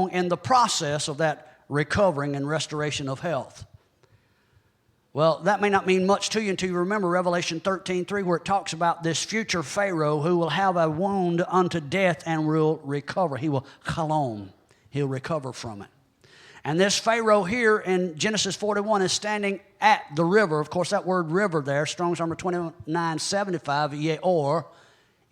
in the process of that recovering and restoration of health. Well, that may not mean much to you until you remember Revelation 13:3, where it talks about this future Pharaoh who will have a wound unto death and will recover. He will shalom. He'll recover from it. And this Pharaoh here in Genesis 41 is standing at the river. Of course, that word river there, Strong's number 2975, Yeor.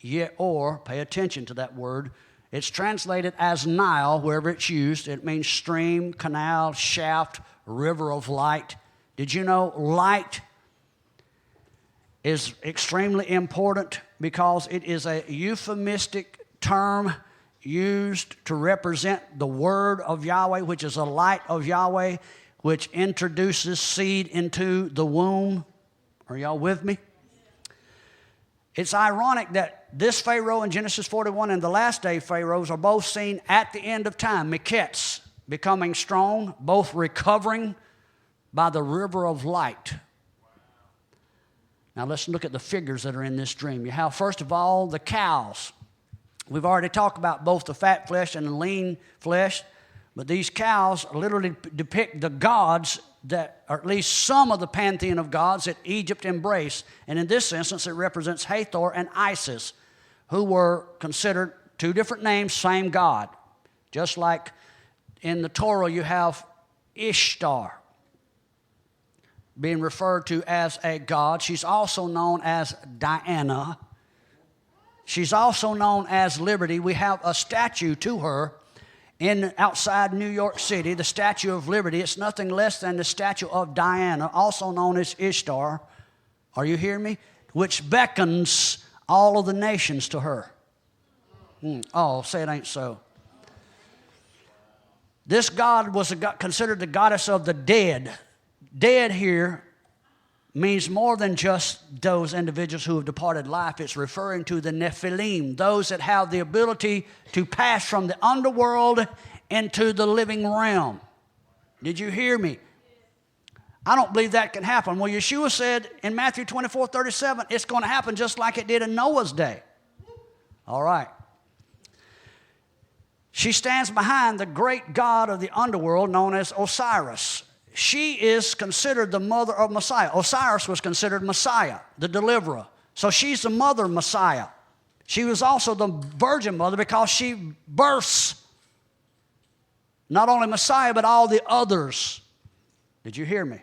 Yeor, pay attention to that word. It's translated as Nile, wherever it's used. It means stream, canal, shaft, river of light. Did you know light is extremely important because it is a euphemistic term used to represent the word of Yahweh, which is a light of Yahweh, which introduces seed into the womb. Are y'all with me? It's ironic that this Pharaoh in Genesis 41 and the last day Pharaohs are both seen at the end of time. Miketz, becoming strong, both recovering by the river of light. Now let's look at the figures that are in this dream. You have, first of all, the cows. We've already talked about both the fat flesh and the lean flesh, but these cows literally depict the gods that, or at least some of the pantheon of gods that Egypt embraced. And in this instance, it represents Hathor and Isis, who were considered two different names, same God. Just like in the Torah, you have Ishtar being referred to as a god. She's also known as Diana. She's also known as Liberty. We have a statue to her outside New York City, the Statue of Liberty. It's nothing less than the statue of Diana, also known as Ishtar. Are you hearing me? Which beckons all of the nations to her. Oh, say it ain't so. This god was considered the goddess of the dead. Dead here means more than just those individuals who have departed life. It's referring to the Nephilim, those that have the ability to pass from the underworld into the living realm. Did you hear me? I don't believe that can happen. Well, Yeshua said in Matthew 24:37, it's going to happen just like it did in Noah's day. All right. She stands behind the great god of the underworld known as Osiris. She is considered the mother of Messiah. Osiris was considered Messiah, the deliverer. So she's the mother of Messiah. She was also the virgin mother because she births not only Messiah, but all the others. Did you hear me?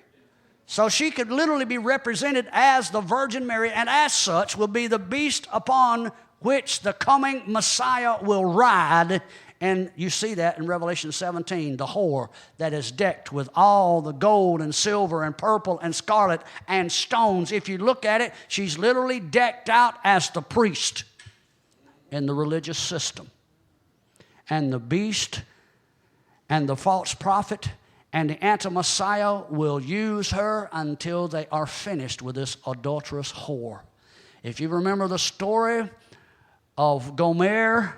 So she could literally be represented as the Virgin Mary, and as such will be the beast upon which the coming Messiah will ride. And you see that in Revelation 17, the whore that is decked with all the gold and silver and purple and scarlet and stones. If you look at it, she's literally decked out as the priest in the religious system. And the beast and the false prophet and the anti-Messiah will use her until they are finished with this adulterous whore. If you remember the story of Gomer,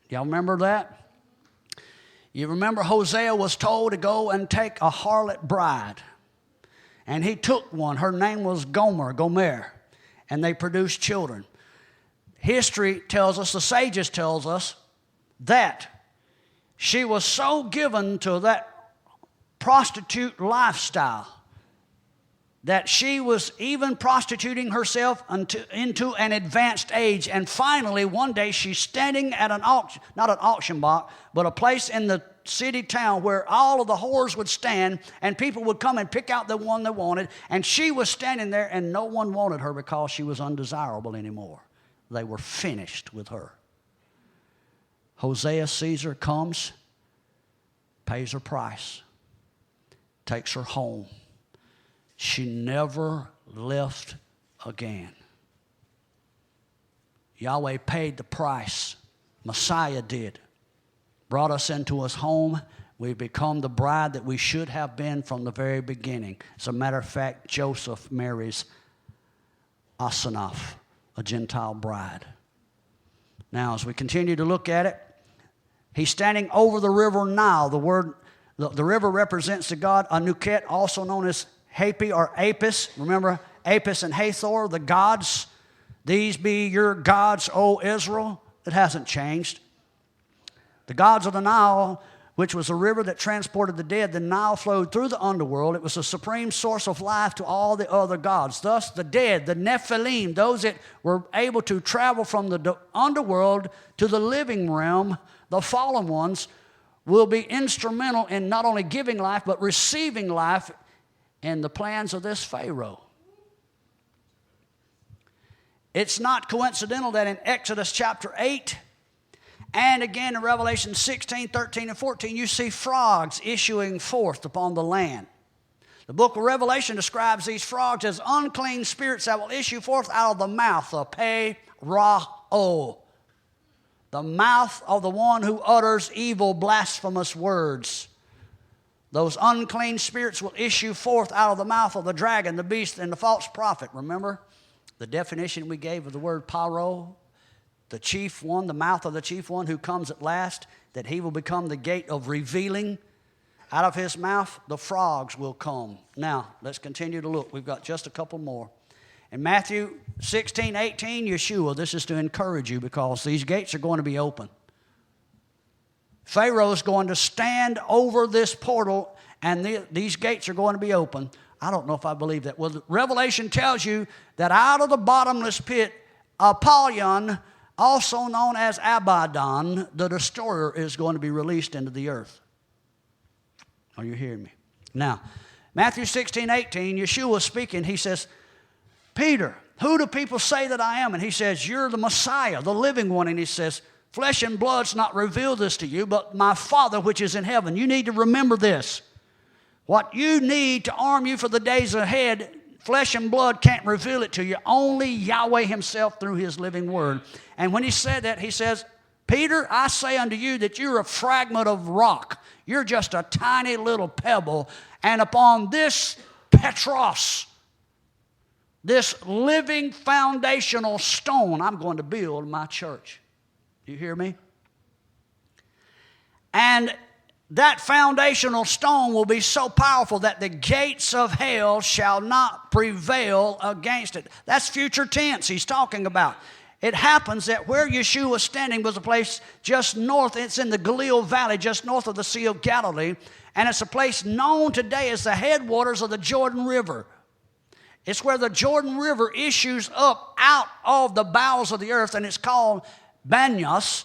y'all remember that? You remember Hosea was told to go and take a harlot bride. And he took one. Her name was Gomer. And they produced children. History tells us, the sages tells us, that she was so given to that prostitute lifestyle that she was even prostituting herself into an advanced age. And finally, one day, she's standing at an auction, not an auction block, but a place in the city town where all of the whores would stand, and people would come and pick out the one they wanted. And she was standing there, and no one wanted her because she was undesirable anymore. They were finished with her. Hosea Caesar comes, pays her price, takes her home. She never left again. Yahweh paid the price. Messiah did. Brought us into his home. We've become the bride that we should have been from the very beginning. As a matter of fact, Joseph marries Asenath, a Gentile bride. Now, as we continue to look at it, he's standing over the river Nile. The river represents the god Anuket, also known as Hapi or Apis. Remember Apis and Hathor, the gods. These be your gods, O Israel. It hasn't changed. The gods of the Nile which was a river that transported the dead. The Nile flowed through the underworld. It was the supreme source of life to all the other gods. Thus, the dead, the Nephilim, those that were able to travel from the underworld to the living realm, the fallen ones, will be instrumental in not only giving life, but receiving life in the plans of this Pharaoh. It's not coincidental that in Exodus chapter 8, and again in Revelation 16, 13, and 14, you see frogs issuing forth upon the land. The book of Revelation describes these frogs as unclean spirits that will issue forth out of the mouth of Pe-Ra-O, the mouth of the one who utters evil, blasphemous words. Those unclean spirits will issue forth out of the mouth of the dragon, the beast, and the false prophet. Remember the definition we gave of the word paro? The chief one, the mouth of the chief one who comes at last, that he will become the gate of revealing. Out of his mouth, the frogs will come. Now, let's continue to look. We've got just a couple more. In Matthew 16, 18, Yeshua, this is to encourage you because these gates are going to be open. Pharaoh's going to stand over this portal, and these gates are going to be open. I don't know if I believe that. Well, Revelation tells you that out of the bottomless pit, Apollyon, also known as Abaddon, the destroyer, is going to be released into the earth. Are you hearing me? Now, Matthew 16, 18, Yeshua speaking, he says, Peter, who do people say that I am? And he says, you're the Messiah, the living one. And he says, flesh and blood's not revealed this to you, but my Father which is in heaven. You need to remember this. What you need to arm you for the days ahead, flesh and blood can't reveal it to you. Only Yahweh himself through his living word. And when he said that, he says, Peter, I say unto you that you're a fragment of rock. You're just a tiny little pebble. And upon this Petros, this living foundational stone, I'm going to build my church. Do you hear me? And that foundational stone will be so powerful that the gates of hell shall not prevail against it. That's future tense he's talking about. It happens that where Yeshua was standing was a place just north. It's in the Galilee Valley, just north of the Sea of Galilee. And it's a place known today as the headwaters of the Jordan River. It's where the Jordan River issues up out of the bowels of the earth, and it's called Banyas,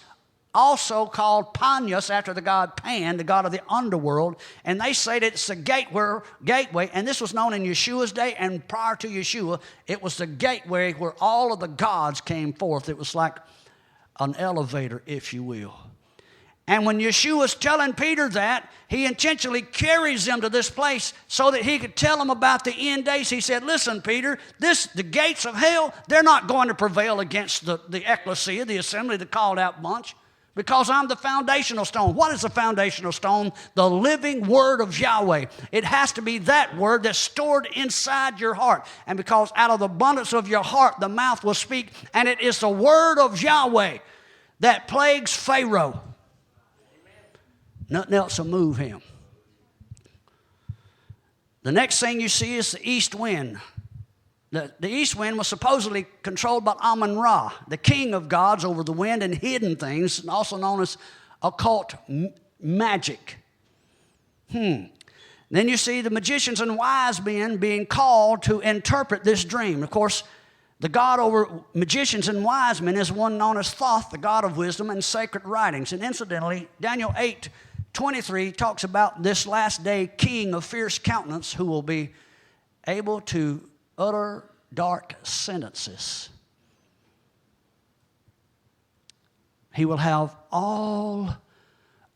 also called Panyas, after the god Pan, the god of the underworld. And they say that it's a gateway, and this was known in Yeshua's day, and prior to Yeshua, it was the gateway where all of the gods came forth. It was like an elevator, if you will. And when Yeshua's telling Peter that, he intentionally carries them to this place so that he could tell them about the end days. He said, listen, Peter, the gates of hell, they're not going to prevail against the ecclesia, the assembly, the called out bunch, because I'm the foundational stone. What is the foundational stone? The living word of Yahweh. It has to be that word that's stored inside your heart. And because out of the abundance of your heart, the mouth will speak. And it is the word of Yahweh that plagues Pharaoh. Nothing else will move him. The next thing you see is the east wind. The east wind was supposedly controlled by Amun-Ra, the king of gods over the wind and hidden things, also known as occult magic. Then you see the magicians and wise men being called to interpret this dream. Of course, the god over magicians and wise men is one known as Thoth, the god of wisdom and sacred writings. And incidentally, Daniel 8:23 talks about this last day king of fierce countenance who will be able to utter dark sentences. He will have all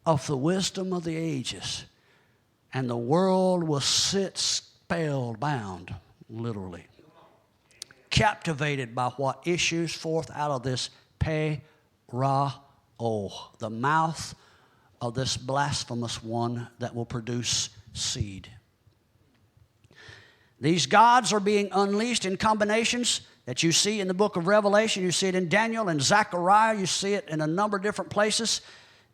of the wisdom of the ages, and the world will sit spellbound, literally, captivated by what issues forth out of this Pe-Ra-O, the mouth of this blasphemous one that will produce seed. These gods are being unleashed in combinations that you see in the book of Revelation. You see it in Daniel and Zechariah. You see it in a number of different places.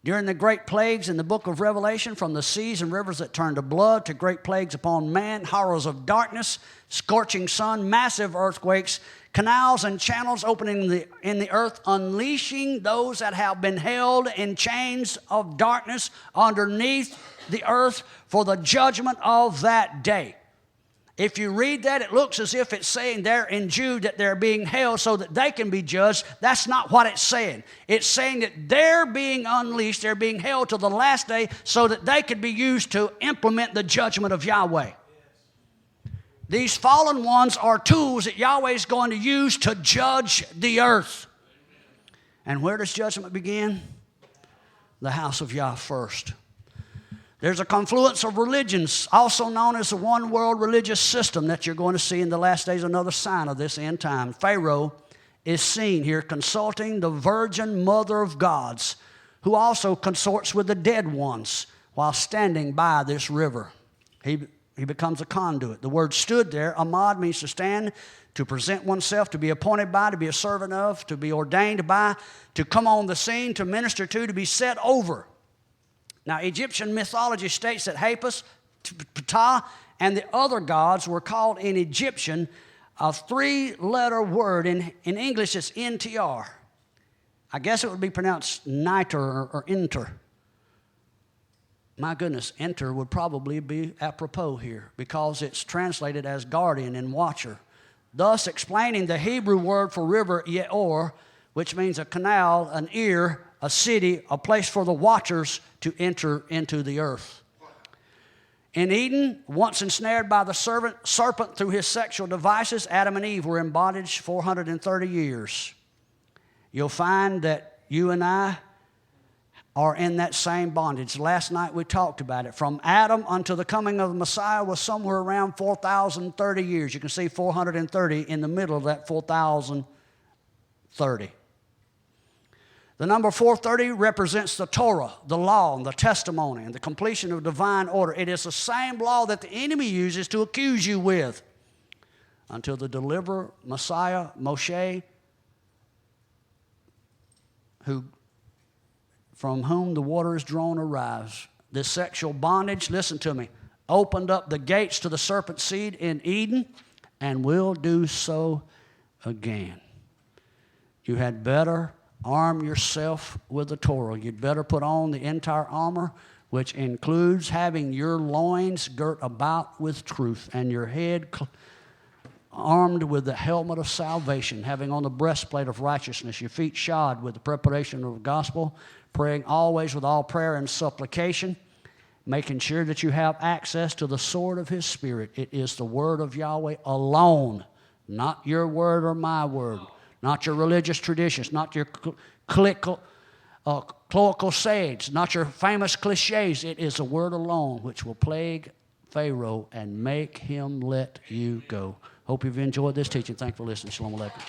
During the great plagues in the book of Revelation, from the seas and rivers that turned to blood to great plagues upon man, horrors of darkness, scorching sun, massive earthquakes, canals and channels opening in the earth, unleashing those that have been held in chains of darkness underneath the earth for the judgment of that day. If you read that, it looks as if it's saying there in Jude that they're being held so that they can be judged. That's not what it's saying. It's saying that they're being unleashed, they're being held to the last day so that they could be used to implement the judgment of Yahweh. These fallen ones are tools that Yahweh is going to use to judge the earth. And where does judgment begin? The house of Yah first. There's a confluence of religions, also known as the one world religious system, that you're going to see in the last days. Another sign of this end time. Pharaoh is seen here consulting the virgin mother of gods, who also consorts with the dead ones while standing by this river. He becomes a conduit. The word stood there, amad, means to stand, to present oneself, to be appointed by, to be a servant of, to be ordained by, to come on the scene, to minister to be set over. Now, Egyptian mythology states that Hapus, Ptah, and the other gods were called in Egyptian a three-letter word. In English, it's NTR. I guess it would be pronounced niter or enter. My goodness, enter would probably be apropos here because it's translated as guardian and watcher, thus explaining the Hebrew word for river, yeor, which means a canal, an ear, a city, a place for the watchers to enter into the earth. In Eden, once ensnared by the serpent through his sexual devices, Adam and Eve were in bondage 430 years. You'll find that you and I are in that same bondage. Last night we talked about it. From Adam until the coming of the Messiah was somewhere around 4,030 years. You can see 430 in the middle of that 4,030. The number 430 represents the Torah, the law, and the testimony, and the completion of divine order. It is the same law that the enemy uses to accuse you with until the deliverer, Messiah, Moshe, from whom the water is drawn, arrives. This sexual bondage, listen to me, opened up the gates to the serpent seed in Eden and will do so again. You had better arm yourself with the Torah. You'd better put on the entire armor, which includes having your loins girt about with truth and your head armed with the helmet of salvation, having on the breastplate of righteousness, your feet shod with the preparation of the gospel, praying always with all prayer and supplication, making sure that you have access to the sword of his Spirit. It is the word of Yahweh alone, not your word or my word. Not your religious traditions, not your cloacal sayings, not your famous cliches. It is a word alone which will plague Pharaoh and make him let you go. Hope you've enjoyed this teaching. Thanks for listening. Shalom Aleichem.